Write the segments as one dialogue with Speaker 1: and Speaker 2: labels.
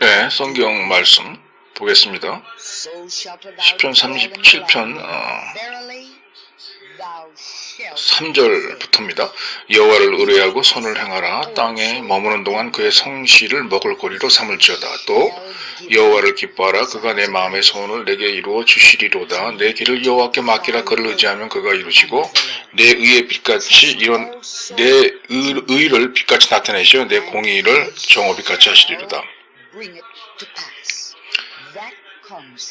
Speaker 1: 네, 성경 말씀 보겠습니다. 시편 37편 3절부터입니다. 여호와를 의뢰하고 선을 행하라. 땅에 머무는 동안 그의 성실을 먹을 거리로 삼을지어다. 또 여호와를 기뻐하라. 그가 내 마음의 소원을 내게 이루어 주시리로다. 내 길을 여호와께 맡기라. 그를 의지하면 그가 이루시고 내 의의 빛같이 내 의를 빛같이 나타내시어 내 공의를 정오 빛같이 하시리로다.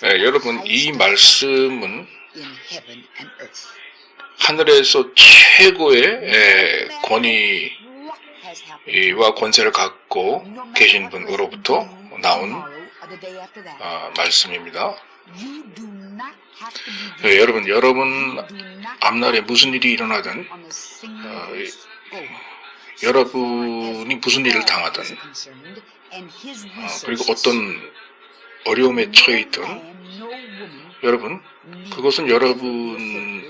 Speaker 1: 네, 여러분, 이 말씀은 하늘에서 최고의 권위와 권세를 갖고 계신 분으로부터 나온 말씀입니다. 네, 여러분 앞날에 무슨 일이 일어나든 여러분이 무슨 일을 당하든 그리고 어떤 어려움에 처해 있든 여러분, 그것은 여러분이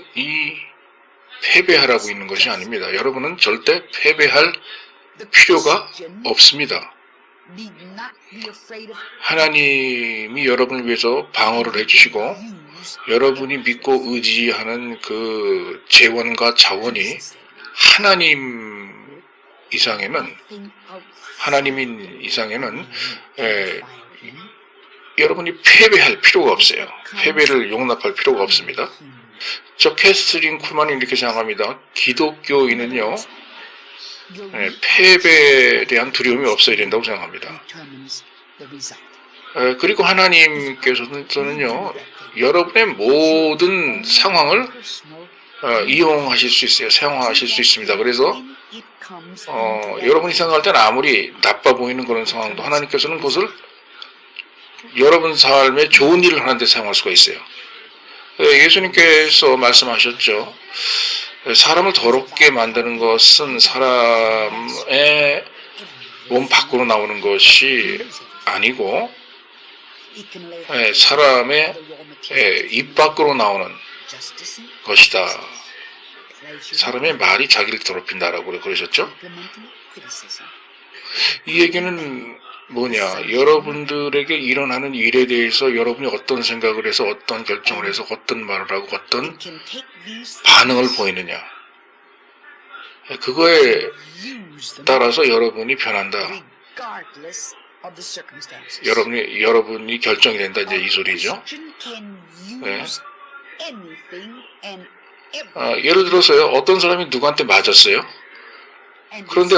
Speaker 1: 패배하라고 있는 것이 아닙니다. 여러분은 절대 패배할 필요가 없습니다. 하나님이 여러분을 위해서 방어를 해주시고 여러분이 믿고 의지하는 그 재원과 자원이 하나님인 이상에는 여러분이 패배할 필요가 없어요. 패배를 용납할 필요가 없습니다. 저 캐스린 쿨만이 이렇게 생각합니다. 기독교인은요, 패배에 대한 두려움이 없어야 된다고 생각합니다. 그리고 하나님께서는요, 여러분의 모든 상황을 이용하실 수 있어요. 사용하실 수 있습니다. 그래서 여러분이 생각할 때는 아무리 나빠 보이는 그런 상황도 하나님께서는 그것을 여러분 삶에 좋은 일을 하는데 사용할 수가 있어요. 예수님께서 말씀하셨죠. 사람을 더럽게 만드는 것은 사람의 몸 밖으로 나오는 것이 아니고 사람의 입 밖으로 나오는 것이다. 사람의 말이 자기를 더럽힌다라고 그러셨죠. 이 얘기는 뭐냐, 여러분들에게 일어나는 일에 대해서 여러분이 어떤 생각을 해서 어떤 결정을 해서 어떤 말을 하고 어떤 반응을 보이느냐, 그거에 따라서 여러분이 변한다. 여러분이 결정이 된다, 이제 이 소리죠. 네. 예를 들어서요, 어떤 사람이 누구한테 맞았어요. 그런데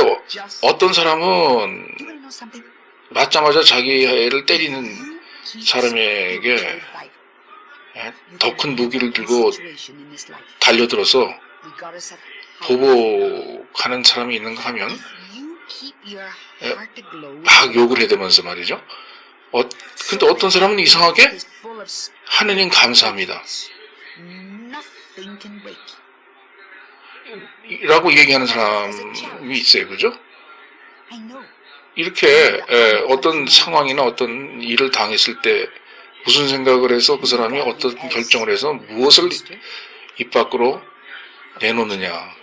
Speaker 1: 어떤 사람은 맞자마자 자기 애를 때리는 사람에게 더 큰 무기를 들고 달려들어서 보복하는 사람이 있는가 하면 막 욕을 해대면서 말이죠. 근데 어떤 사람은 이상하게 하느님 감사합니다 라고 얘기하는 사람이 있어요. 그죠? 이렇게 어떤 상황이나 어떤 일을 당했을 때 무슨 생각을 해서 그 사람이 어떤 결정을 해서 무엇을 입 밖으로 내놓느냐,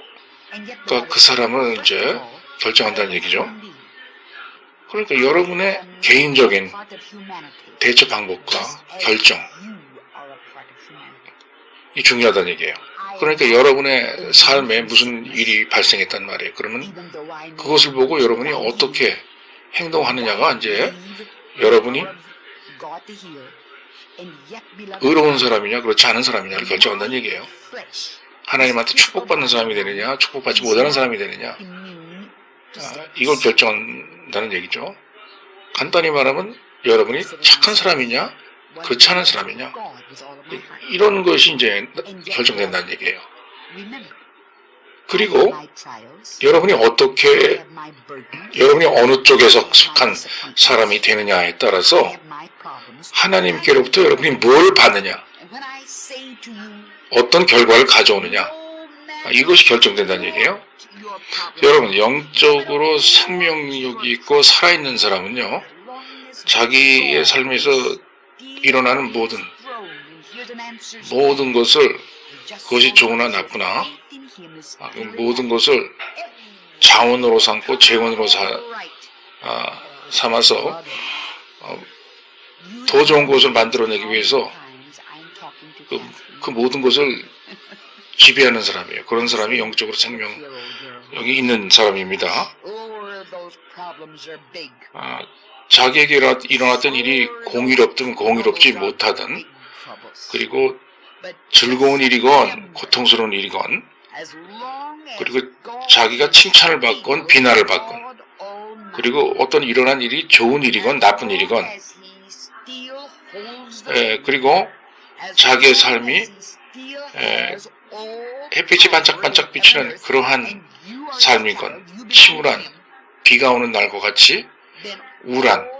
Speaker 1: 그러니까 그 사람을 이제 결정한다는 얘기죠. 그러니까 여러분의 개인적인 대처 방법과 결정이 중요하다는 얘기예요. 그러니까 여러분의 삶에 무슨 일이 발생했단 말이에요. 그러면 그것을 보고 여러분이 어떻게 행동하느냐가 이제 여러분이 의로운 사람이냐 그렇지 않은 사람이냐를 결정한다는 얘기예요. 하나님한테 축복받는 사람이 되느냐 축복받지 못하는 사람이 되느냐, 이걸 결정한다는 얘기죠. 간단히 말하면 여러분이 착한 사람이냐 그렇지 않은 사람이냐, 이런 것이 이제 결정된다는 얘기예요. 그리고 여러분이 어느 쪽에서 속한 사람이 되느냐에 따라서 하나님께로부터 여러분이 뭘 받느냐, 어떤 결과를 가져오느냐, 이것이 결정된다는 얘기예요. 여러분, 영적으로 생명력이 있고 살아있는 사람은요, 자기의 삶에서 일어나는 모든 것을, 그것이 좋으나 나쁘나 모든 것을 자원으로 삼고 재원으로 삼아서 더 좋은 곳을 만들어내기 위해서 그 모든 것을 지배하는 사람이에요. 그런 사람이 영적으로 생명력이 있는 사람입니다. 자기에게 일어났던 일이 공의롭든 공의롭지 못하든, 그리고 즐거운 일이건 고통스러운 일이건, 그리고 자기가 칭찬을 받건 비난을 받건, 그리고 어떤 일어난 일이 좋은 일이건 나쁜 일이건, 그리고 자기의 삶이 햇빛이 반짝반짝 비치는 그러한 삶이건, 침울한 비가 오는 날과 같이 우울한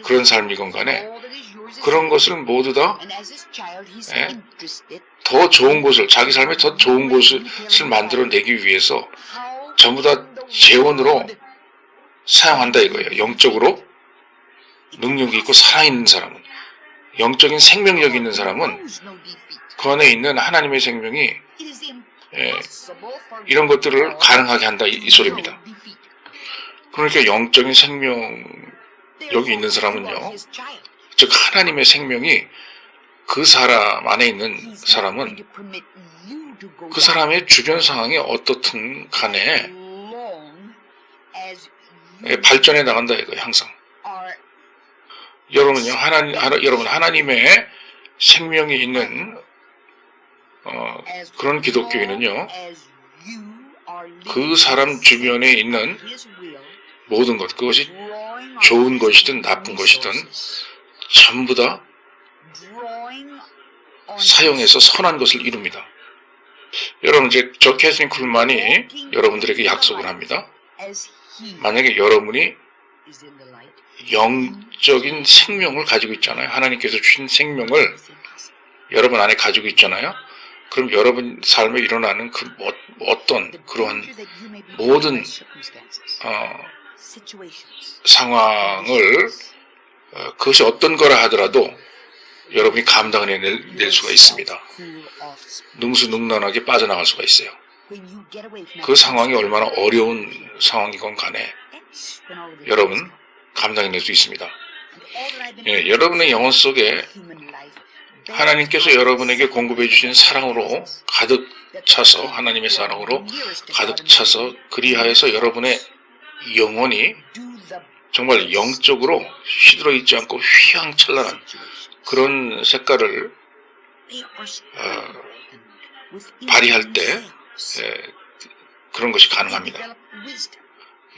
Speaker 1: 그런 삶이건 간에, 그런 것을 모두 다 더 좋은 곳을, 자기 삶에 더 좋은 곳을 만들어내기 위해서 전부 다 재원으로 사용한다 이거예요. 영적으로 능력이 있고 살아있는 사람은, 영적인 생명력이 있는 사람은 그 안에 있는 하나님의 생명이 이런 것들을 가능하게 한다 이 소리입니다. 그러니까 영적인 생명력이 있는 사람은요, 즉 하나님의 생명이 그 사람 안에 있는 사람은 그 사람의 주변 상황이 어떻든 간에 발전해 나간다 이거예요. 항상. 여러분요, 여러분 하나님의 생명이 있는 그런 기독교인은요, 그 사람 주변에 있는 모든 것, 그것이 좋은 것이든 나쁜 것이든 전부 다 사용해서 선한 것을 이룹니다. 여러분, 저 캐서린 쿨만이 여러분들에게 약속을 합니다. 만약에 여러분이 영적인 생명을 가지고 있잖아요. 하나님께서 주신 생명을 여러분 안에 가지고 있잖아요. 그럼 여러분 삶에 일어나는 그 어떤 그러한 모든 상황을 그것이 어떤 거라 하더라도 여러분이 감당을 해낼 수가 있습니다. 능수능란하게 빠져나갈 수가 있어요. 그 상황이 얼마나 어려운 상황이건 간에 여러분 감당해낼 수 있습니다. 여러분의 영혼 속에 하나님께서 여러분에게 공급해 주신 사랑으로 가득 차서, 하나님의 사랑으로 가득 차서, 그리하여서 여러분의 영혼이 정말 영적으로 시들어 있지 않고 휘황찬란한 그런 색깔을 발휘할 때 그런 것이 가능합니다.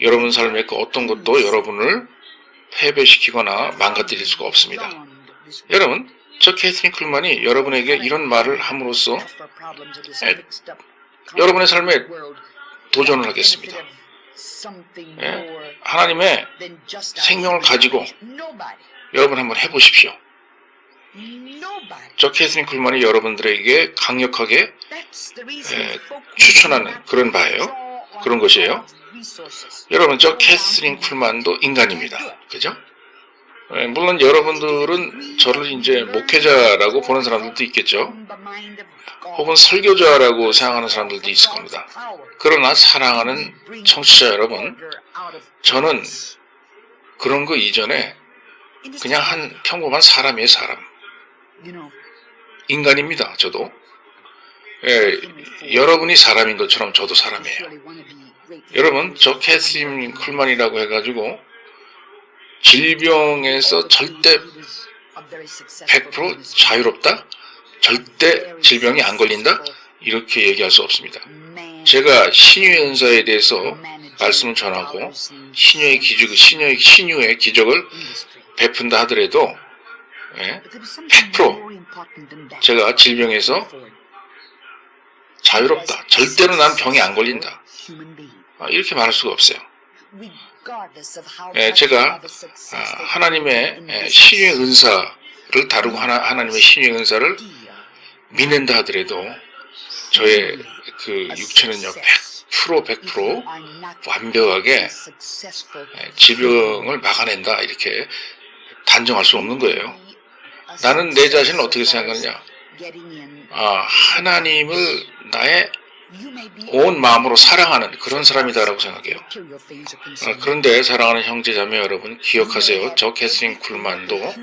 Speaker 1: 여러분 삶의 그 어떤 것도 여러분을 패배시키거나 망가뜨릴 수가 없습니다. 여러분, 저 캐서린 쿨만이 여러분에게 이런 말을 함으로써 여러분의 삶에 도전을 하겠습니다. 하나님의 생명을 가지고 여러분 한번 해보십시오. 저 캐서린 쿨만이 여러분들에게 강력하게 추천하는 그런 바예요. 그런 것이에요. 여러분, 저 캐서린 쿨만도 인간입니다. 그죠? 물론 여러분들은 저를 이제 목회자라고 보는 사람들도 있겠죠. 혹은 설교자라고 생각하는 사람들도 있을 겁니다. 그러나 사랑하는 청취자 여러분, 저는 그런 거 이전에 그냥 한 평범한 사람이에요, 사람. 인간입니다, 저도. 여러분이 사람인 것처럼 저도 사람이에요. 여러분, 저 캐서린 쿨만이라고 해가지고 질병에서 절대 100% 자유롭다? 절대 질병이 안 걸린다? 이렇게 얘기할 수 없습니다. 제가 신유의 은사에 대해서 말씀을 전하고 신유의 기적을 베푼다 하더라도 100% 제가 질병에서 자유롭다. 절대로 난 병이 안 걸린다. 이렇게 말할 수가 없어요. 제가 하나님의 신유의 은사를 다루고 하나님의 신유의 은사를 믿는다 하더라도 저의 그 육체는요 100% 완벽하게 질병을 막아낸다 이렇게 단정할 수 없는 거예요. 나는 내 자신을 어떻게 생각하느냐? 하나님을 나의 온 마음으로 사랑하는 그런 사람이다라고 생각해요. 그런데 사랑하는 형제자매 여러분 기억하세요. 저 캐서린 쿨만도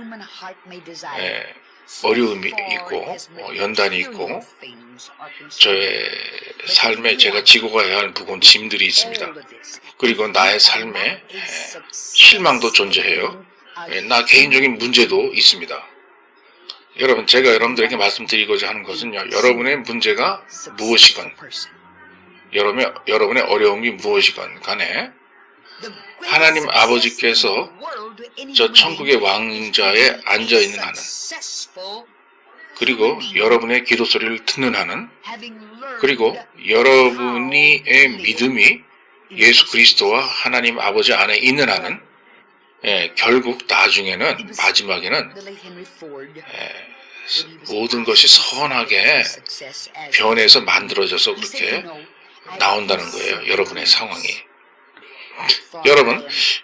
Speaker 1: 어려움이 있고 연단이 있고 저의 삶에 제가 지고 가야 할 무거운 짐들이 있습니다. 그리고 나의 삶에 실망도 존재해요. 나 개인적인 문제도 있습니다. 여러분, 제가 여러분들에게 말씀드리고자 하는 것은요, 여러분의 문제가 무엇이건, 여러분의 어려움이 무엇이건 간에 하나님 아버지께서 저 천국의 왕자에 앉아있는 한은, 그리고 여러분의 기도 소리를 듣는 한은, 그리고 여러분의 믿음이 예수 그리스도와 하나님 아버지 안에 있는 한은, 결국 나중에는 마지막에는 모든 것이 선하게 변해서 만들어져서 그렇게 나온다는 거예요. 여러분의 상황이.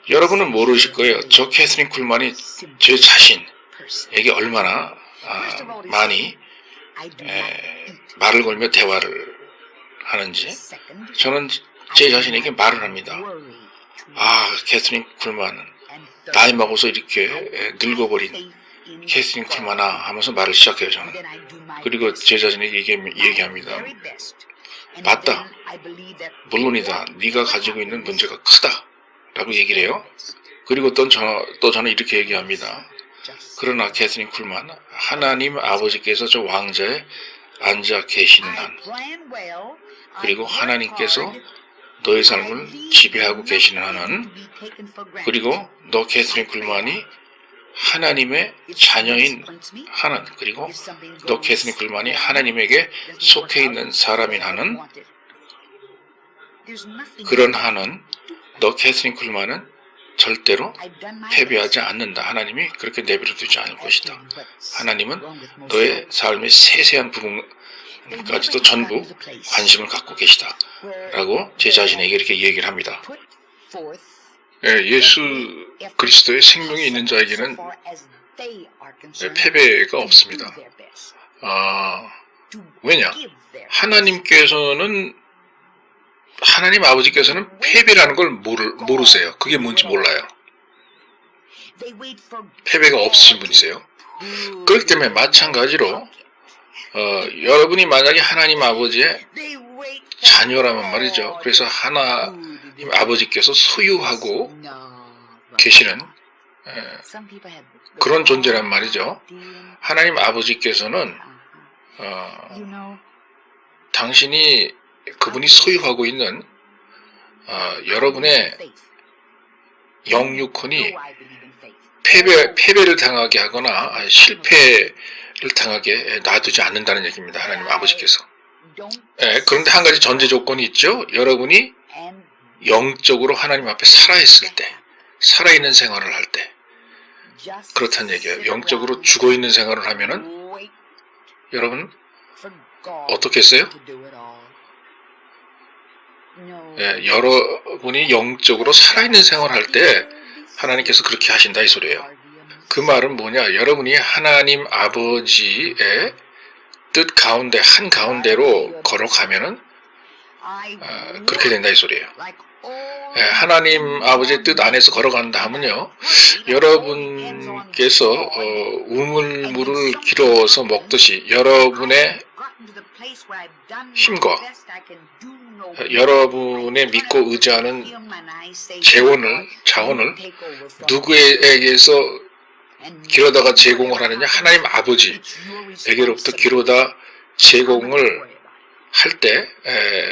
Speaker 1: 여러분은 모르실 거예요. 저 캐서린 쿨만이 제 자신에게 얼마나 많이 말을 걸며 대화를 하는지 저는 제 자신에게 말을 합니다. 캐서린 쿨만은 나이 먹어서 이렇게 늙어버린 캐서린 쿨만아 하면서 말을 시작해요. 저는. 그리고 제 자신에게 얘기합니다. 맞다. 물론이다. 네가 가지고 있는 문제가 크다. 라고 얘기를 해요. 그리고 또 저는 이렇게 얘기합니다. 그러나 캐서린 쿨만, 하나님 아버지께서 저 왕자에 앉아 계시는 한, 그리고 하나님께서 너의 삶을 지배하고 계시는 한은, 그리고 너 캐서린 쿨만이 하나님의 자녀인 한은, 그리고 너 캐서린 쿨만이 하나님에게 속해 있는 사람인 한은, 그런 한은 너 캐서린 쿨만은 절대로 패배하지 않는다. 하나님이 그렇게 내버려 두지 않을 것이다. 하나님은 너의 삶의 세세한 부분까지도 전부 관심을 갖고 계시다. 라고 제 자신에게 이렇게 얘기를 합니다. 예수 그리스도의 생명이 있는 자에게는 패배가 없습니다. 왜냐? 하나님 아버지께서는 패배라는 걸 모르세요. 그게 뭔지 몰라요. 패배가 없으신 분이세요. 그렇기 때문에 마찬가지로 여러분이 만약에 하나님 아버지의 자녀라면 말이죠. 그래서 하나님 아버지께서 소유하고 계시는 그런 존재란 말이죠. 하나님 아버지께서는 그분이 소유하고 있는 여러분의 영육혼이 패배를 당하게 하거나 실패를 당하게 놔두지 않는다는 얘기입니다. 하나님 아버지께서. 그런데 한 가지 전제 조건이 있죠. 여러분이 영적으로 하나님 앞에 살아있을 때, 살아있는 생활을 할 때, 그렇다는 얘기예요. 영적으로 죽어있는 생활을 하면은 여러분 어떻게 했어요? 여러분이 영적으로 살아있는 생활을 할 때 하나님께서 그렇게 하신다 이 소리예요. 그 말은 뭐냐? 여러분이 하나님 아버지의 뜻 가운데 한가운데로 걸어가면은 그렇게 된다 이 소리예요. 하나님 아버지의 뜻 안에서 걸어간다 하면요, 여러분께서 우물물을 길어서 먹듯이 여러분의 힘과 여러분의 믿고 의지하는 자원을 누구에게서 길어다가 제공을 하느냐? 하나님 아버지에게로부터 길어다 제공을 할 때,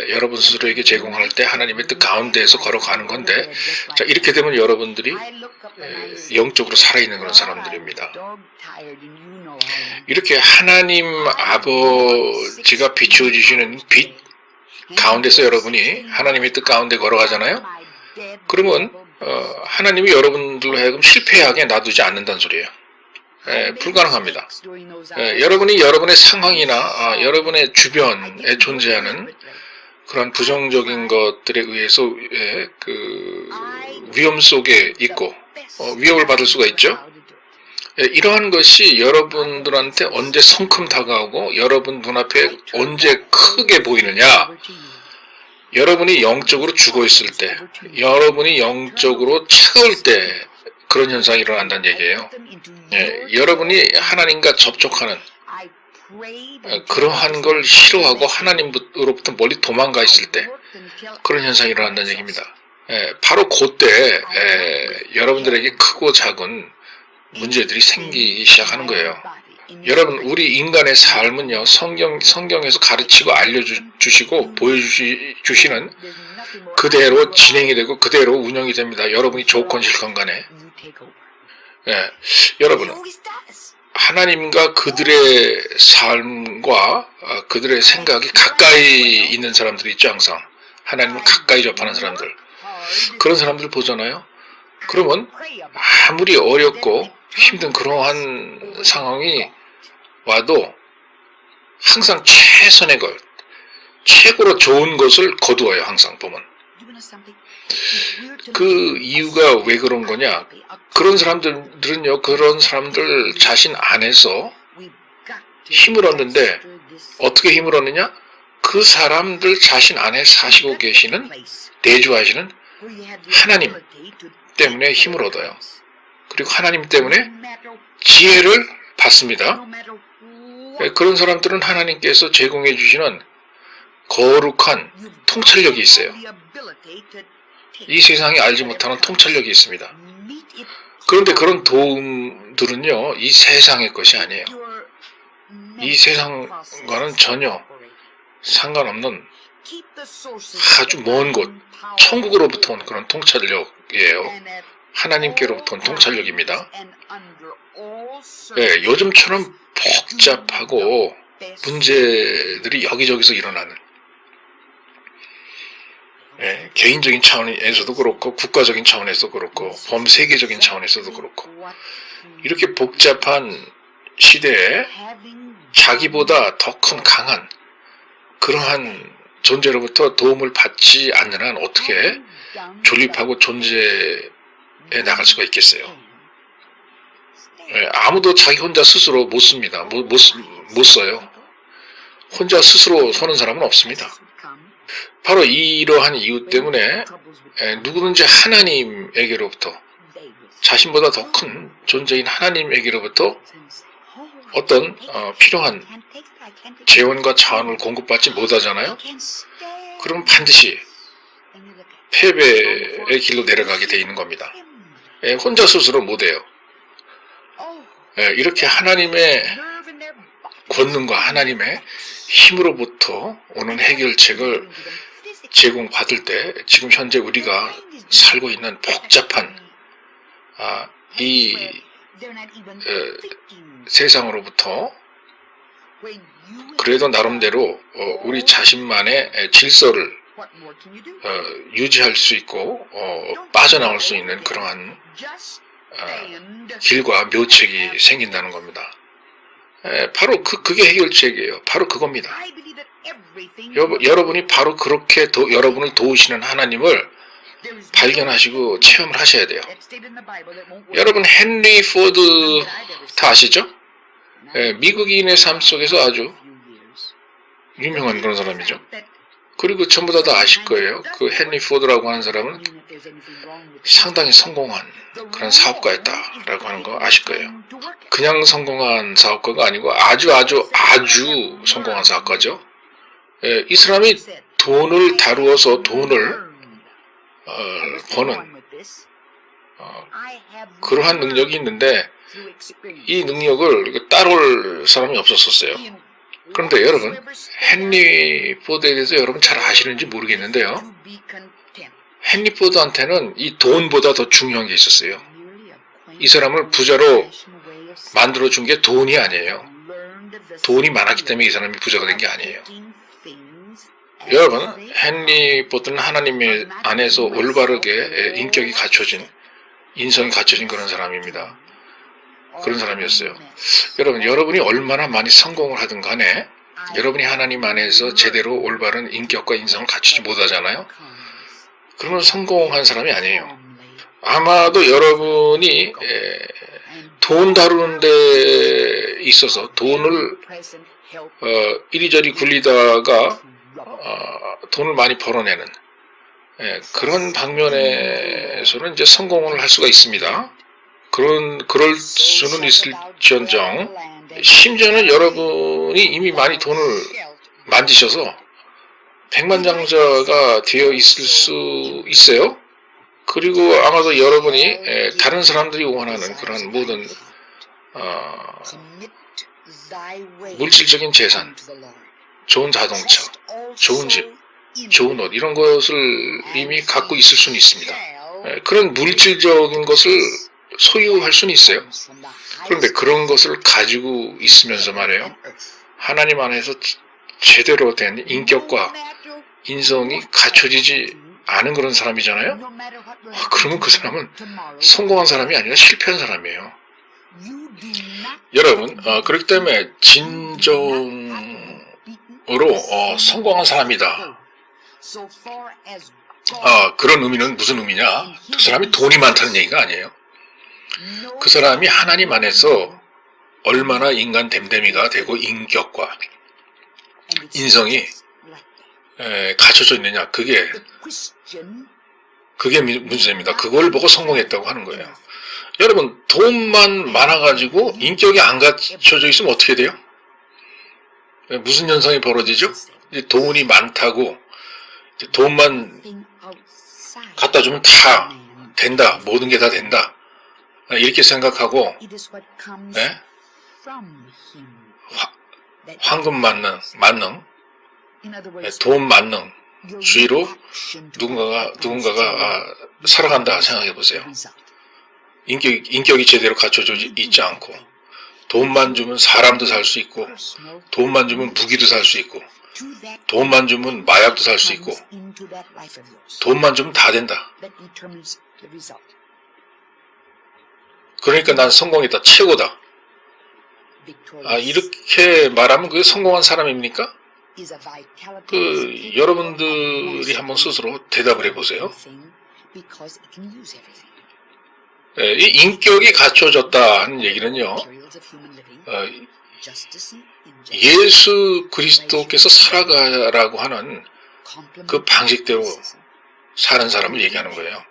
Speaker 1: 여러분 스스로에게 제공할 때 하나님의 뜻 가운데에서 걸어가는 건데, 자, 이렇게 되면 여러분들이 영적으로 살아있는 그런 사람들입니다. 이렇게 하나님 아버지가 비추어주시는 빛 가운데서 여러분이 하나님의 뜻 가운데 걸어가잖아요? 그러면 하나님이 여러분들로 하여금 실패하게 놔두지 않는다는 소리예요. 불가능합니다. 여러분이 여러분의 상황이나 여러분의 주변에 존재하는 그런 부정적인 것들에 의해서 그 위험 속에 있고 위협을 받을 수가 있죠. 이러한 것이 여러분들한테 언제 성큼 다가오고 여러분 눈앞에 언제 크게 보이느냐? 여러분이 영적으로 죽어 있을 때, 여러분이 영적으로 차가울 때 그런 현상이 일어난다는 얘기예요. 여러분이 하나님과 접촉하는 그러한 걸 싫어하고 하나님으로부터 멀리 도망가 있을 때 그런 현상이 일어난다는 얘기입니다. 바로 그때 여러분들에게 크고 작은 문제들이 생기기 시작하는 거예요. 여러분, 우리 인간의 삶은요, 성경에서 가르치고 알려주시고 보여주시는 그대로 진행이 되고 그대로 운영이 됩니다. 여러분이 좋건 싫건 간에. 여러분, 하나님과 그들의 삶과 그들의 생각이 가까이 있는 사람들이 있죠, 항상. 하나님을 가까이 접하는 사람들. 그런 사람들 보잖아요. 그러면 아무리 어렵고 힘든 그러한 상황이 와도 항상 최선의 것, 최고로 좋은 것을 거두어요. 항상 보면. 그 이유가 왜 그런 거냐? 그런 사람들은요, 그런 사람들 자신 안에서 힘을 얻는데 어떻게 힘을 얻느냐? 그 사람들 자신 안에 사시고 계시는, 내주하시는 하나님 때문에 힘을 얻어요. 그리고 하나님 때문에 지혜를 받습니다. 그런 사람들은 하나님께서 제공해 주시는 거룩한 통찰력이 있어요. 이 세상이 알지 못하는 통찰력이 있습니다. 그런데 그런 도움들은요, 이 세상의 것이 아니에요. 이 세상과는 전혀 상관없는 아주 먼 곳, 천국으로부터 온 그런 통찰력이에요. 하나님께로부터 온 통찰력입니다. 요즘처럼 복잡하고 문제들이 여기저기서 일어나는, 개인적인 차원에서도 그렇고 국가적인 차원에서도 그렇고 범세계적인 차원에서도 그렇고, 이렇게 복잡한 시대에 자기보다 더 큰 강한 그러한 존재로부터 도움을 받지 않는 한 어떻게 존립하고 존재해 나갈 수가 있겠어요? 아무도 자기 혼자 스스로 못 씁니다. 못 써요. 혼자 스스로 서는 사람은 없습니다. 바로 이러한 이유 때문에 누구든지 하나님에게로부터, 자신보다 더 큰 존재인 하나님에게로부터 어떤 필요한 재원과 자원을 공급받지 못하잖아요. 그럼 반드시 패배의 길로 내려가게 돼 있는 겁니다. 혼자 스스로 못해요. 이렇게 하나님의 권능과 하나님의 힘으로부터 오는 해결책을 제공받을 때, 지금 현재 우리가 살고 있는 복잡한 이 세상으로부터 그래도 나름대로 우리 자신만의 질서를 유지할 수 있고 빠져나올 수 있는 그러한 길과 묘책이 생긴다는 겁니다. 바로 그게 해결책이에요. 바로 그겁니다. 여러분이 바로 그렇게 여러분을 도우시는 하나님을 발견하시고 체험을 하셔야 돼요. 여러분, 헨리 포드 다 아시죠? 미국인의 삶 속에서 아주 유명한 그런 사람이죠. 그리고 전부 다 아실 거예요. 그 헨리 포드라고 하는 사람은 상당히 성공한 그런 사업가였다라고 하는 거 아실 거예요. 그냥 성공한 사업가가 아니고 아주 성공한 사업가죠. 이 사람이 돈을 다루어서 돈을 버는 그러한 능력이 있는데 이 능력을 따라올 사람이 없었어요. 그런데 여러분, 헨리 포드에 대해서 여러분 잘 아시는지 모르겠는데요. 헨리 포드한테는 이 돈보다 더 중요한 게 있었어요. 이 사람을 부자로 만들어준 게 돈이 아니에요. 돈이 많았기 때문에 이 사람이 부자가 된 게 아니에요. 여러분, 헨리 포드는 하나님의 안에서 올바르게 인격이 갖춰진, 인성이 갖춰진 그런 사람입니다. 그런 사람이었어요. 여러분이 얼마나 많이 성공을 하든 간에 여러분이 하나님 안에서 제대로 올바른 인격과 인성을 갖추지 못하잖아요. 그러면 성공한 사람이 아니에요. 아마도 여러분이 돈 다루는 데 있어서 돈을 이리저리 굴리다가 돈을 많이 벌어내는 그런 방면에서는 이제 성공을 할 수가 있습니다. 그럴 수는 있을지언정 심지어는 여러분이 이미 많이 돈을 만드셔서 백만장자가 되어 있을 수 있어요. 그리고 아마도 여러분이 다른 사람들이 원하는 그런 모든 물질적인 재산, 좋은 자동차, 좋은 집, 좋은 옷 이런 것을 이미 갖고 있을 수는 있습니다. 그런 물질적인 것을 소유할 수는 있어요. 그런데 그런 것을 가지고 있으면서 말이에요. 하나님 안에서 제대로 된 인격과 인성이 갖춰지지 않은 그런 사람이잖아요. 그러면 그 사람은 성공한 사람이 아니라 실패한 사람이에요. 여러분, 그렇기 때문에 진정으로 성공한 사람이다. 그런 의미는 무슨 의미냐? 그 사람이 돈이 많다는 얘기가 아니에요. 그 사람이 하나님 안에서 얼마나 인간 됨됨이가 되고 인격과 인성이 갖춰져 있느냐. 그게 문제입니다. 그걸 보고 성공했다고 하는 거예요. 여러분, 돈만 많아가지고 인격이 안 갖춰져 있으면 어떻게 돼요? 무슨 현상이 벌어지죠? 돈이 많다고 돈만 갖다 주면 다 된다. 모든 게 다 된다. 이렇게 생각하고 황금 만능, 돈 만능 주의로 누군가가 살아간다 생각해 보세요. 인격이 제대로 갖춰져 있지 않고 돈만 주면 사람도 살 수 있고 돈만 주면 무기도 살 수 있고 돈만 주면 마약도 살 수 있고 돈만 주면 다 된다. 그러니까 난 성공했다. 최고다. 이렇게 말하면 그게 성공한 사람입니까? 여러분들이 한번 스스로 대답을 해보세요. 이 인격이 갖춰졌다 하는 얘기는요, 예수 그리스도께서 살아가라고 하는 그 방식대로 사는 사람을 얘기하는 거예요.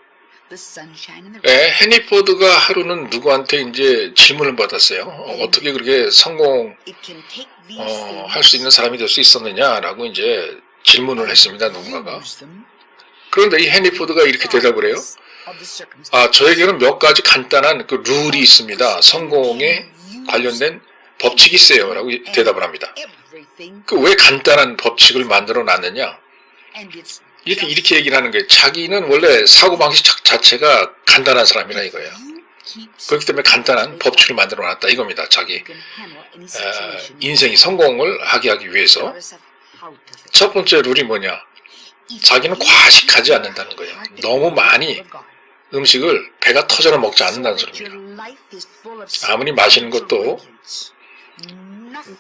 Speaker 1: 헨리 포드가 하루는 누구한테 이제 질문을 받았어요. 어떻게 그렇게 성공할 수 있는 사람이 될 수 있었느냐라고 이제 질문을 했습니다. 누군가가. 그런데 이 헨리 포드가 이렇게 대답을 해요. 저에게는 몇 가지 간단한 그 룰이 있습니다. 성공에 관련된 법칙이 있어요. 라고 대답을 합니다. 왜 간단한 법칙을 만들어 놨느냐? 이렇게 얘기를 하는 거예요. 자기는 원래 사고방식 자체가 간단한 사람이라 이거예요. 그렇기 때문에 간단한 법칙을 만들어 놨다 이겁니다. 자기 인생이 성공을 하기 위해서. 첫 번째 룰이 뭐냐? 자기는 과식하지 않는다는 거예요. 너무 많이 음식을 배가 터져나 먹지 않는다는 소리입니다. 아무리 맛있는 것도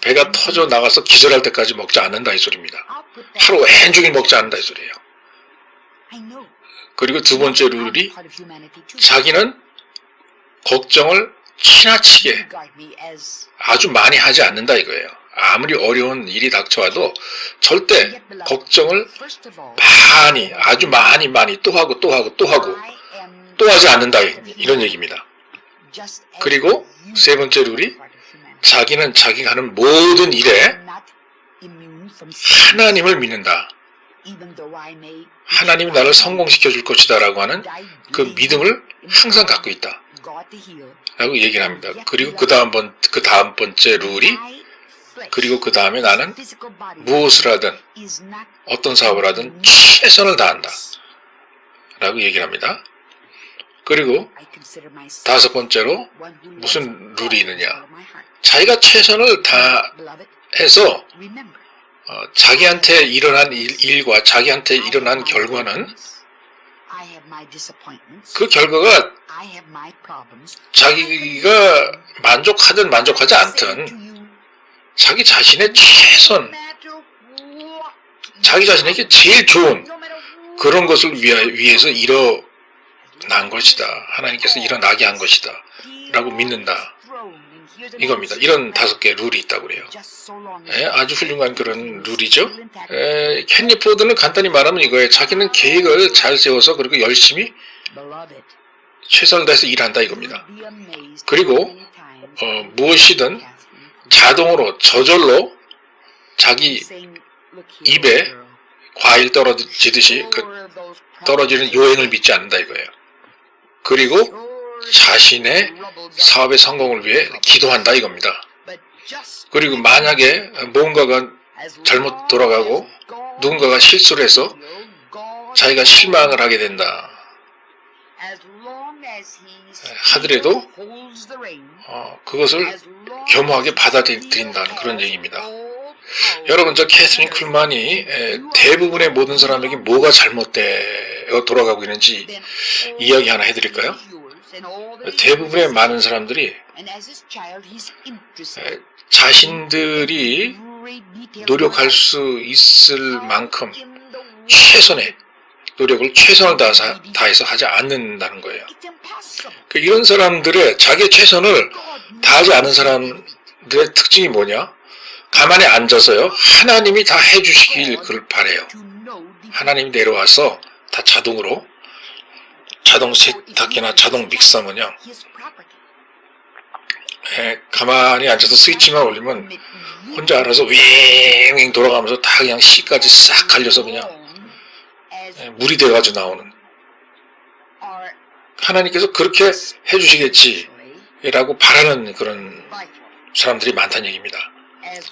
Speaker 1: 배가 터져 나가서 기절할 때까지 먹지 않는다 이 소리입니다. 하루 왼종일 먹지 않는다 이 소리예요. 그리고 두 번째 룰이 자기는 걱정을 지나치게 아주 많이 하지 않는다 이거예요. 아무리 어려운 일이 닥쳐와도 절대 걱정을 아주 많이 또 하고 또 하지 않는다 이런 얘기입니다. 그리고 세 번째 룰이 자기는 자기가 하는 모든 일에 하나님을 믿는다. 하나님이 나를 성공시켜 줄 것이다 라고 하는 그 믿음을 항상 갖고 있다 라고 얘기를 합니다. 그리고 그 다음 번째 룰이 그리고 그 다음에 나는 무엇을 하든 어떤 사업을 하든 최선을 다한다 라고 얘기를 합니다. 그리고 다섯 번째로 무슨 룰이 있느냐? 자기가 최선을 다해서 자기한테 일어난 일과 자기한테 일어난 결과는 그 결과가 자기가 만족하든 만족하지 않든 자기 자신의 최선, 자기 자신에게 제일 좋은 그런 것을 위해서 일어난 것이다. 하나님께서 일어나게 한 것이다. 라고 믿는다. 이겁니다. 이런 5개의 룰이 있다고 그래요. 아주 훌륭한 그런 룰이죠. 헨리 포드는 간단히 말하면 이거예요. 자기는 계획을 잘 세워서 그리고 열심히 최선을 다해서 일한다 이겁니다. 그리고 무엇이든 자동으로 저절로 자기 입에 과일 떨어지듯이 떨어지는 요행을 믿지 않는다 이거예요. 그리고 자신의 사업의 성공을 위해 기도한다 이겁니다. 그리고 만약에 뭔가가 잘못 돌아가고 누군가가 실수를 해서 자기가 실망을 하게 된다 하더라도 그것을 겸허하게 받아들인다는 그런 얘기입니다. 여러분, 저 캐서린 쿨만이 대부분의 모든 사람에게 뭐가 잘못되어 돌아가고 있는지 이야기 하나 해드릴까요? 대부분의 많은 사람들이 자신들이 노력할 수 있을 만큼 최선의 노력을 최선을 다해서 하지 않는다는 거예요. 이런 사람들의 자기의 최선을 다하지 않은 사람들의 특징이 뭐냐? 가만히 앉아서요, 하나님이 다 해주시길 그걸 바래요. 하나님이 내려와서 다 자동으로, 자동 세탁기나 자동 믹서면요, 가만히 앉아서 스위치만 올리면 혼자 알아서 윙윙 돌아가면서 다 그냥 C까지 싹 갈려서 그냥 물이 돼가지고 나오는, 하나님께서 그렇게 해주시겠지 라고 바라는 그런 사람들이 많다는 얘기입니다.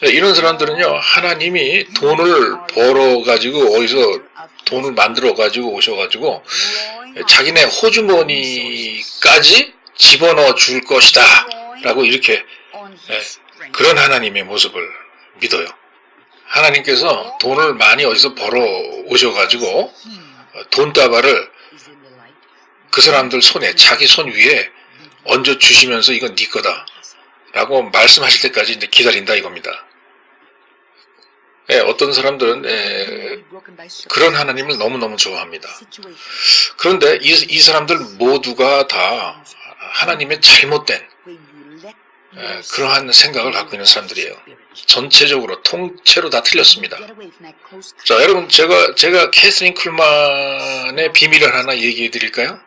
Speaker 1: 이런 사람들은요, 하나님이 돈을 벌어가지고 어디서 돈을 만들어가지고 오셔가지고 자기네 호주머니까지 집어넣어 줄 것이다 라고 이렇게 그런 하나님의 모습을 믿어요. 하나님께서 돈을 많이 어디서 벌어 오셔가지고 돈다발을 그 사람들 손에, 자기 손 위에 얹어 주시면서 이건 네 거다 라고 말씀하실 때까지 이제 기다린다 이겁니다. 어떤 사람들은 그런 하나님을 너무너무 좋아합니다. 그런데 이 사람들 모두가 다 하나님의 잘못된 그러한 생각을 갖고 있는 사람들이에요. 전체적으로 통째로 다 틀렸습니다. 자, 여러분, 제가 캐서린 쿨만의 비밀을 하나 얘기해 드릴까요?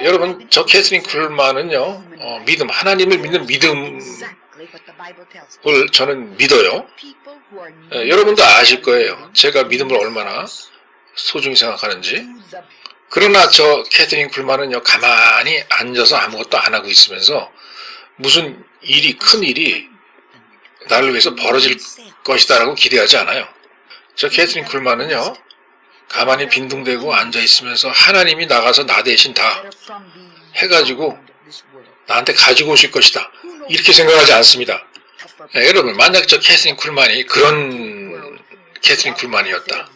Speaker 1: 여러분, 저 캐서린 쿨만은요, 믿음, 하나님을 믿는 믿음을 저는 믿어요. 여러분도 아실 거예요. 제가 믿음을 얼마나 소중히 생각하는지. 그러나 저 캐서린 쿨만은요, 가만히 앉아서 아무것도 안 하고 있으면서 무슨 큰 일이 나를 위해서 벌어질 것이다 라고 기대하지 않아요. 저 캐서린 쿨만은요, 가만히 빈둥대고 앉아있으면서 하나님이 나가서 나 대신 다 해가지고 나한테 가지고 오실 것이다 이렇게 생각하지 않습니다. 여러분, 만약 저 캐서린 쿨만이 그런 캐서린 쿨만이었다,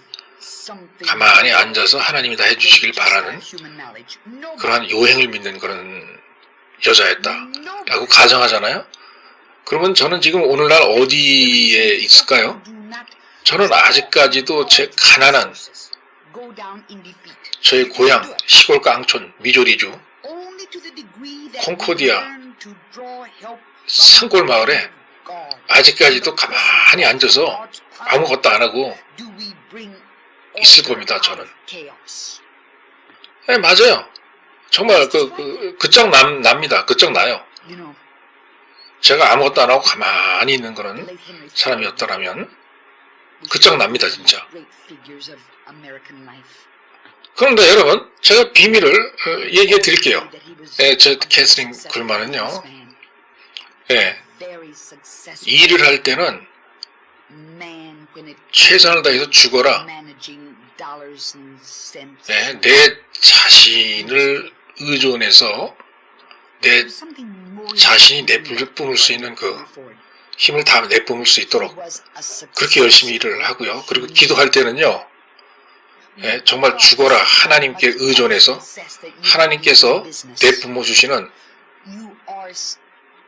Speaker 1: 가만히 앉아서 하나님이 다 해주시길 바라는 그러한 요행을 믿는 그런 여자였다 라고 가정하잖아요. 그러면 저는 지금 오늘날 어디에 있을까요? 저는 아직까지도 제 가난한 저의 고향 시골 깡촌 미조리주 콩코디아 산골 마을에 아직까지도 가만히 앉아서 아무것도 안 하고 있을 겁니다. 저는. 맞아요. 정말 끝장납니다. 끝장나요. 제가 아무것도 안 하고 가만히 있는 그런 사람이었더라면 끝장납니다, 진짜. 그런데 여러분, 제가 비밀을 얘기해 드릴게요. 저 캐서린 쿨만은요, 일을 할 때는 최선을 다해서 죽어라. 내 자신을 의존해서 내 자신이 내뿜을 수 있는 그 힘을 다 내뿜을 수 있도록 그렇게 열심히 일을 하고요. 그리고 기도할 때는요, 정말 죽어라. 하나님께 의존해서 하나님께서 내뿜어 주시는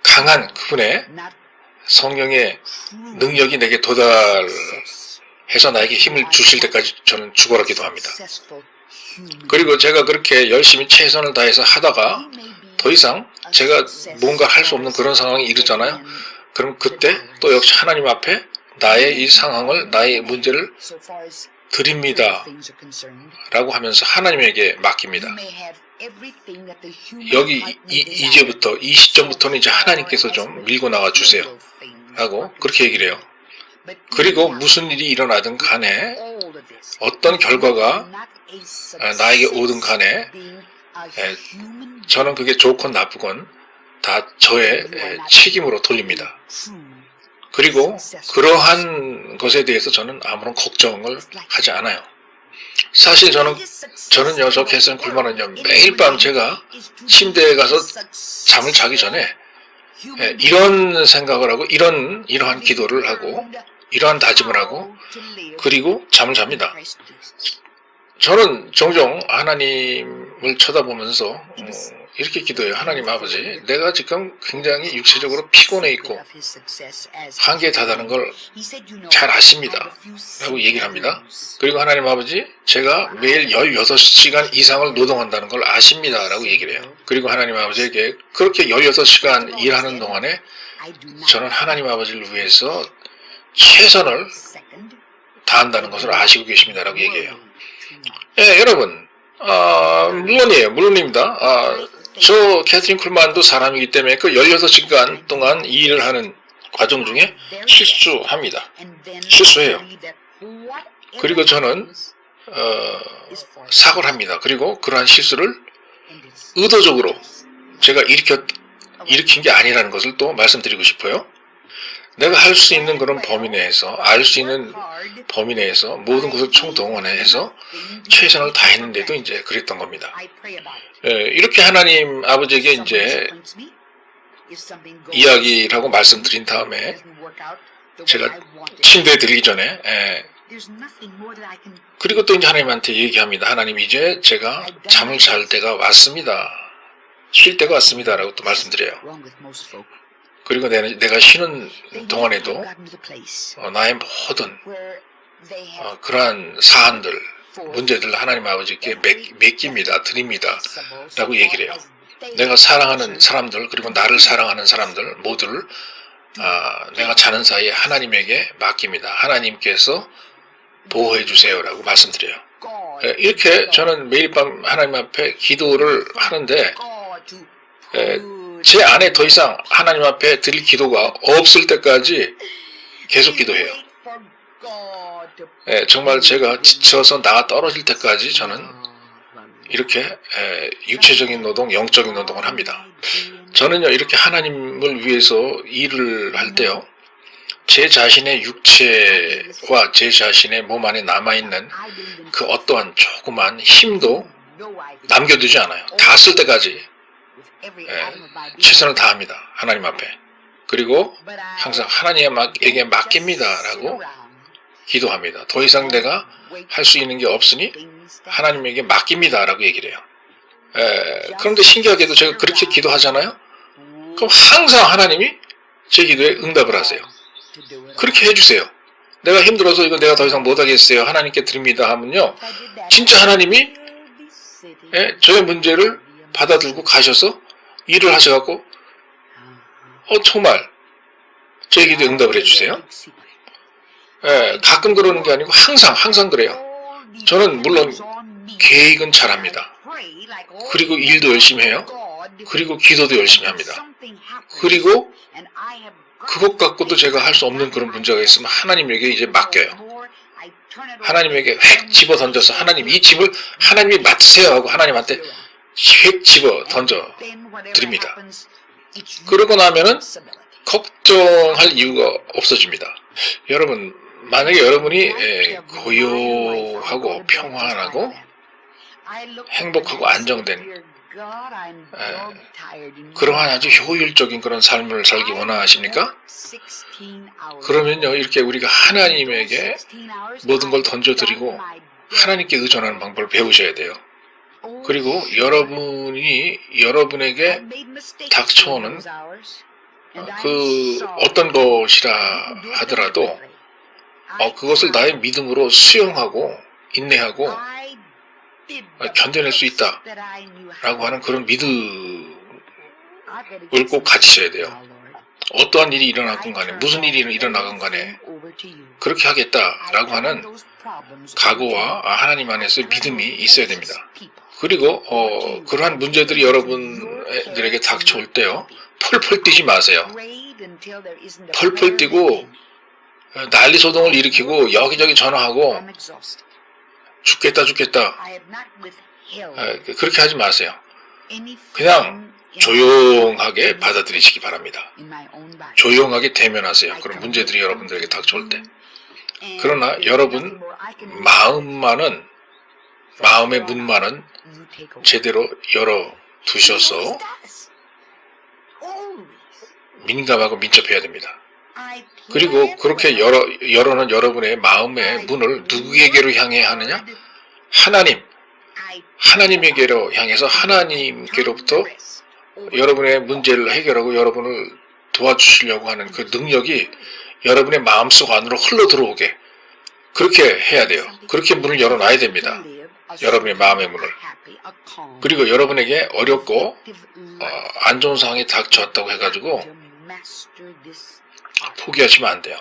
Speaker 1: 강한 그분의 성령의 능력이 내게 도달해서 나에게 힘을 주실 때까지 저는 죽어라 기도합니다. 그리고 제가 그렇게 열심히 최선을 다해서 하다가 더 이상 제가 뭔가 할 수 없는 그런 상황이 이르잖아요. 그럼 그때 또 역시 하나님 앞에 나의 이 상황을, 나의 문제를 드립니다 라고 하면서 하나님에게 맡깁니다. 이제부터 이 시점부터는 이제 하나님께서 좀 밀고 나가 주세요 라고 그렇게 얘기를 해요. 그리고 무슨 일이 일어나든 간에, 어떤 결과가 나에게 오든 간에, 저는 그게 좋건 나쁘건 다 저의 책임으로 돌립니다. 그리고 그러한 것에 대해서 저는 아무런 걱정을 하지 않아요. 사실 저는요, 저 캐서린 쿨만은요, 매일 밤 제가 침대에 가서 잠을 자기 전에 이런 생각을 하고, 이러한 기도를 하고, 이러한 다짐을 하고, 그리고 잠을 잡니다. 저는 종종 하나님을 쳐다보면서 이렇게 기도해요. 하나님 아버지, 내가 지금 굉장히 육체적으로 피곤해 있고 한계에 다다른 걸 잘 아십니다 라고 얘기를 합니다. 그리고 하나님 아버지, 제가 매일 16시간 이상을 노동한다는 걸 아십니다 라고 얘기를 해요. 그리고 하나님 아버지에게 그렇게 16시간 일하는 동안에 저는 하나님 아버지를 위해서 최선을 다한다는 것을 아시고 계십니다 라고 얘기해요. 여러분, 물론입니다. 저 캐서린 쿨만도 사람이기 때문에 그 16시간 동안 이 일을 하는 과정 중에 실수합니다. 실수해요. 그리고 저는 사과를 합니다. 그리고 그러한 실수를 의도적으로 제가 일으킨 게 아니라는 것을 또 말씀드리고 싶어요. 내가 할 수 있는 그런 범위 내에서, 알 수 있는 범위 내에서 모든 것을 총동원해서 최선을 다했는데도 이제 그랬던 겁니다. 이렇게 하나님 아버지에게 이제 이야기를 하고 말씀드린 다음에 제가 침대에 들기 전에, 그리고 또 이제 하나님한테 얘기합니다. 하나님, 이제 제가 잠을 잘 때가 왔습니다. 쉴 때가 왔습니다 라고 또 말씀드려요. 그리고 내가 쉬는 동안에도 나의 모든 그러한 사안들, 문제들 하나님 아버지께 맡깁니다, 드립니다 라고 얘기를 해요. 내가 사랑하는 사람들, 그리고 나를 사랑하는 사람들 모두를 내가 자는 사이에 하나님에게 맡깁니다. 하나님께서 보호해 주세요 라고 말씀드려요. 이렇게 저는 매일 밤 하나님 앞에 기도를 하는데, 제 안에 더 이상 하나님 앞에 드릴 기도가 없을 때까지 계속 기도해요. 정말 제가 지쳐서 나가 떨어질 때까지 저는 이렇게 육체적인 노동, 영적인 노동을 합니다. 저는요, 이렇게 하나님을 위해서 일을 할 때요, 제 자신의 육체와 제 자신의 몸 안에 남아있는 그 어떠한 조그만 힘도 남겨두지 않아요. 다 쓸 때까지 최선을 다합니다. 하나님 앞에. 그리고 항상 하나님에게 맡깁니다 라고 기도합니다. 더 이상 내가 할 수 있는 게 없으니 하나님에게 맡깁니다 라고 얘기를 해요. 그런데 신기하게도 제가 그렇게 기도하잖아요. 그럼 항상 하나님이 제 기도에 응답을 하세요. 그렇게 해주세요. 내가 힘들어서 이거 내가 더 이상 못하겠어요, 하나님께 드립니다 하면요, 진짜 하나님이 저의 문제를 받아들고 가셔서 일을 하셔갖고 정말 제 기도에 응답을 해주세요. 가끔 그러는 게 아니고 항상 그래요. 저는 물론 계획은 잘합니다. 그리고 일도 열심히 해요. 그리고 기도도 열심히 합니다. 그리고 그것 갖고도 제가 할 수 없는 그런 문제가 있으면 하나님에게 이제 맡겨요. 하나님에게 획 집어 던져서, 하나님 이 짐을 하나님이 맡으세요 하고 하나님한테 획 집어 던져 드립니다. 그러고 나면은 걱정할 이유가 없어집니다. 여러분, 만약에 여러분이 고요하고 평안하고 행복하고 안정된 그러한 아주 효율적인 그런 삶을 살기 원하십니까? 그러면요, 이렇게 우리가 하나님에게 모든 걸 던져드리고 하나님께 의존하는 방법을 배우셔야 돼요. 그리고 여러분에게 닥쳐오는 그 어떤 것이라 하더라도 그것을 나의 믿음으로 수용하고 인내하고 견뎌낼 수 있다 라고 하는 그런 믿음을 꼭 가지셔야 돼요. 어떠한 일이 일어나건 간에, 무슨 일이 일어나건 간에 그렇게 하겠다라고 하는 각오와 하나님 안에서 믿음이 있어야 됩니다. 그리고 그러한 문제들이 여러분들에게 닥쳐올 때요, 펄펄 뛰지 마세요. 펄펄 뛰고 난리 소동을 일으키고 여기저기 전화하고 죽겠다 그렇게 하지 마세요. 그냥 조용하게 받아들이시기 바랍니다. 조용하게 대면하세요. 그런 문제들이 여러분들에게 닥쳐올 때. 그러나 여러분 마음의 문만은 제대로 열어두셔서 민감하고 민첩해야 됩니다. 그리고 그렇게 열어놓은 여러분의 마음의 문을 누구에게로 향해 하느냐? 하나님에게로 향해서 하나님께로부터 여러분의 문제를 해결하고 여러분을 도와주시려고 하는 그 능력이 여러분의 마음속 안으로 흘러 들어오게 그렇게 해야 돼요. 그렇게 문을 열어놔야 됩니다. 여러분의 마음의 문을. 그리고 여러분에게 어렵고 안 좋은 상황이 닥쳐왔다고 해가지고 포기하시면 안 돼요.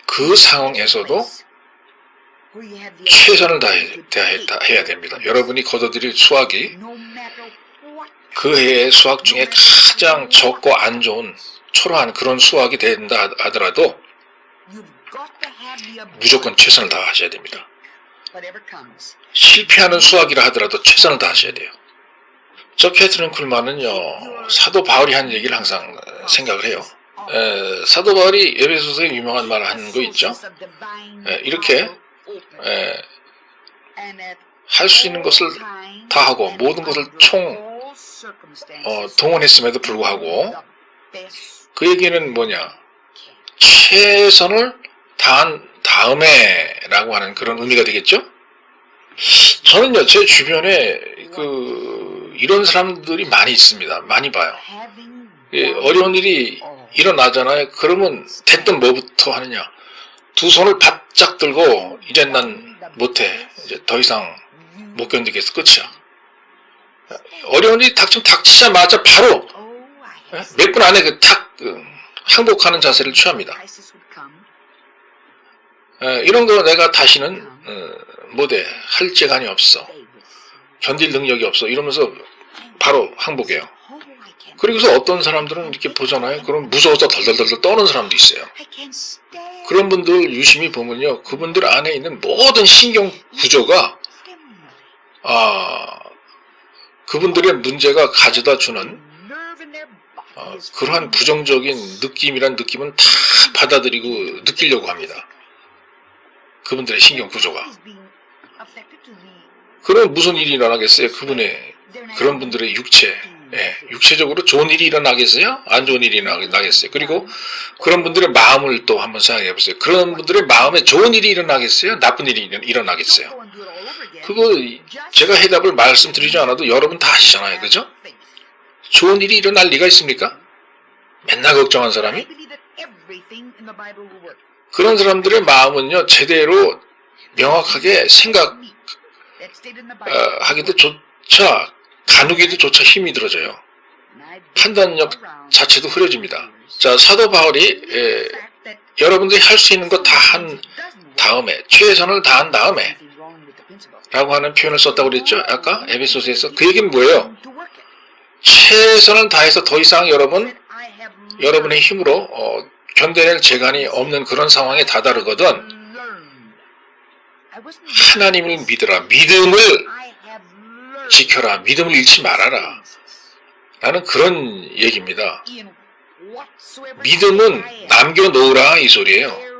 Speaker 1: 그 상황에서도 최선을 다해야 됩니다. 여러분이 거둬들일 수확이 그 해의 수확 중에 가장 적고 안 좋은 초라한 그런 수확이 된다 하더라도 무조건 최선을 다하셔야 됩니다. 실패하는 수확이라 하더라도 최선을 다하셔야 돼요. 저 캐트린 쿨만은요, 사도 바울이 한 얘기를 항상 생각을 해요. 사도 바울이 에베소서에 유명한 말을 하는 거 있죠. 이렇게 할 수 있는 것을 다 하고 모든 것을 동원했음에도 불구하고 그 얘기는 뭐냐, 최선을 다한 다음에 라고 하는 그런 의미가 되겠죠. 저는요, 제 주변에 이런 사람들이 많이 있습니다. 많이 봐요. 어려운 일이 일어나잖아요. 그러면 됐든 뭐부터 하느냐, 두 손을 바짝 들고 이제 난 못해, 이제 더 이상 못 견디겠어, 끝이야. 어려운 일이 닥치자마자 바로 몇 분 안에 항복하는 자세를 취합니다. 이런 거 내가 다시는 못해, 할 재간이 없어, 견딜 능력이 없어 이러면서 바로 항복해요. 그리고서 어떤 사람들은 이렇게 보잖아요. 그럼 무서워서 덜덜덜 떠는 사람도 있어요. 그런 분들 유심히 보면요, 그분들 안에 있는 모든 신경 구조가 그분들의 문제가 가져다 주는 그러한 부정적인 느낌이란 느낌은 다 받아들이고 느끼려고 합니다. 그분들의 신경 구조가. 그럼 무슨 일이 일어나겠어요? 그런 분들의 육체적으로 좋은 일이 일어나겠어요? 안 좋은 일이 일어나겠어요? 그리고 그런 분들의 마음을 또 한번 생각해 보세요. 그런 분들의 마음에 좋은 일이 일어나겠어요? 나쁜 일이 일어나겠어요? 그거 제가 해답을 말씀드리지 않아도 여러분 다 아시잖아요. 그죠? 좋은 일이 일어날 리가 있습니까? 맨날 걱정한 사람이? 그런 사람들의 마음은요, 제대로 명확하게 생각하기도 조차, 가누기도 조차 힘이 들어져요. 판단력 자체도 흐려집니다. 자, 사도 바울이 여러분들이 할 수 있는 거 다 한 다음에, 최선을 다한 다음에 라고 하는 표현을 썼다고 그랬죠? 아까 에베소서에서. 그 얘기는 뭐예요? 최선을 다해서 더 이상 여러분의 힘으로 견뎌낼 재간이 없는 그런 상황에 다다르거든 하나님을 믿으라, 믿음을 지켜라, 믿음을 잃지 말아라 라는 그런 얘기입니다. 믿음은 남겨놓으라 이 소리예요.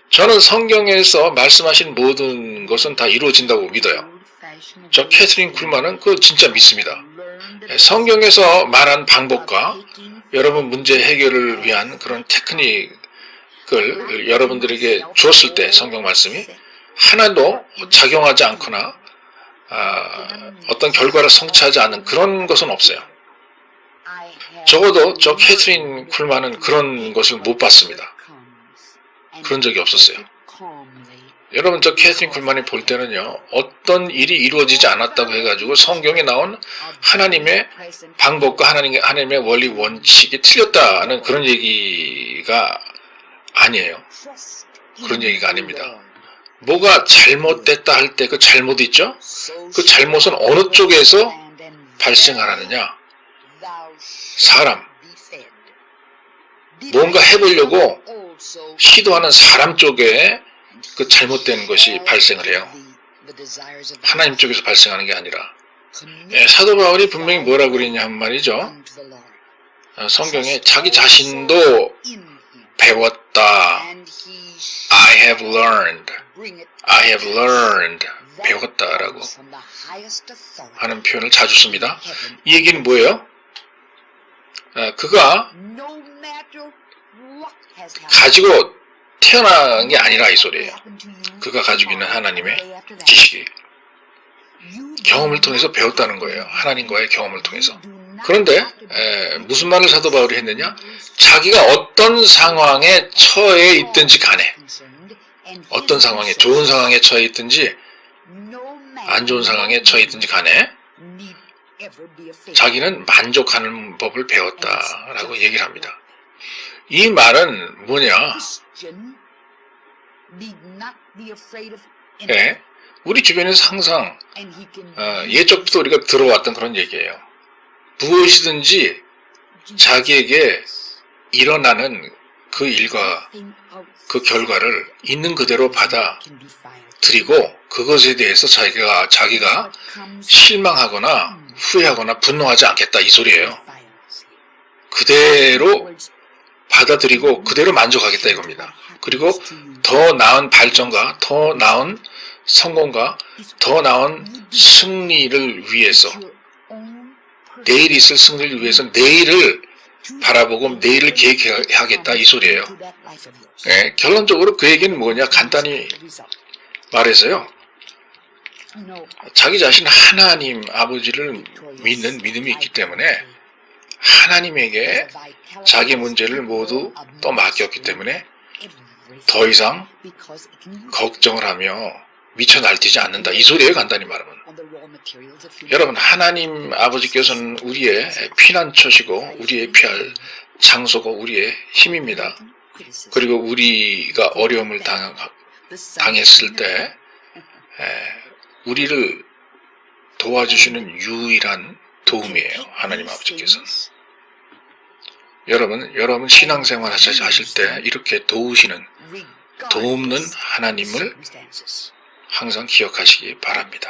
Speaker 1: 저는 성경에서 말씀하신 모든 것은 다 이루어진다고 믿어요. 저 캐트린 쿨만은 그거 진짜 믿습니다. 성경에서 말한 방법과 여러분 문제 해결을 위한 그런 테크닉을 여러분들에게 주었을 때 성경 말씀이 하나도 작용하지 않거나 어떤 결과를 성취하지 않는 그런 것은 없어요. 적어도 저 캐트린 쿨만은 그런 것을 못 봤습니다. 그런 적이 없었어요. 여러분 저 캐서린 쿨만이 볼 때는요, 어떤 일이 이루어지지 않았다고 해가지고 성경에 나온 하나님의 방법과 하나님의 원리 원칙이 틀렸다는 그런 얘기가 아니에요. 그런 얘기가 아닙니다. 뭐가 잘못됐다 할 때 그 잘못 있죠? 그 잘못은 어느 쪽에서 발생하느냐? 사람. 뭔가 해보려고 시도하는 사람 쪽에 그 잘못된 것이 발생을 해요. 하나님 쪽에서 발생하는 게 아니라. 사도 바울이 분명히 뭐라고 그랬냐 한 말이죠. 성경에 자기 자신도 배웠다. I have learned. 배웠다라고 하는 표현을 자주 씁니다. 이 얘기는 뭐예요? 그가 가지고 태어난 게 아니라 이 소리예요. 그가 가지고 있는 하나님의 지식이 경험을 통해서 배웠다는 거예요. 하나님과의 경험을 통해서. 그런데 무슨 말을 사도 바울이 했느냐? 자기가 어떤 상황에 처해 있든지 간에, 어떤 상황에, 좋은 상황에 처해 있든지 안 좋은 상황에 처해 있든지 간에 자기는 만족하는 법을 배웠다라고 얘기를 합니다. 이 말은 뭐냐? 우리 주변에서 항상 예적부터 우리가 들어왔던 그런 얘기예요. 무엇이든지 자기에게 일어나는 그 일과 그 결과를 있는 그대로 받아들이고 그것에 대해서 자기가 실망하거나 후회하거나 분노하지 않겠다 이 소리예요. 그대로 받아들이고 그대로 만족하겠다 이겁니다. 그리고 더 나은 발전과 더 나은 성공과 더 나은 승리를 위해서, 내일 있을 승리를 위해서 내일을 바라보고 내일을 계획하겠다 이 소리예요. 결론적으로 그 얘기는 뭐냐? 간단히 말해서요. 자기 자신 하나님 아버지를 믿는 믿음이 있기 때문에 하나님에게 자기 문제를 모두 또 맡겼기 때문에 더 이상 걱정을 하며 미쳐 날뛰지 않는다. 이 소리예요. 간단히 말하면. 여러분, 하나님 아버지께서는 우리의 피난처시고 우리의 피할 장소고 우리의 힘입니다. 그리고 우리가 어려움을 당했을 때 우리를 도와주시는 유일한 도움이에요. 하나님 아버지께서는. 여러분 신앙생활 하실 때 이렇게 도우시는, 도움는 하나님을 항상 기억하시기 바랍니다.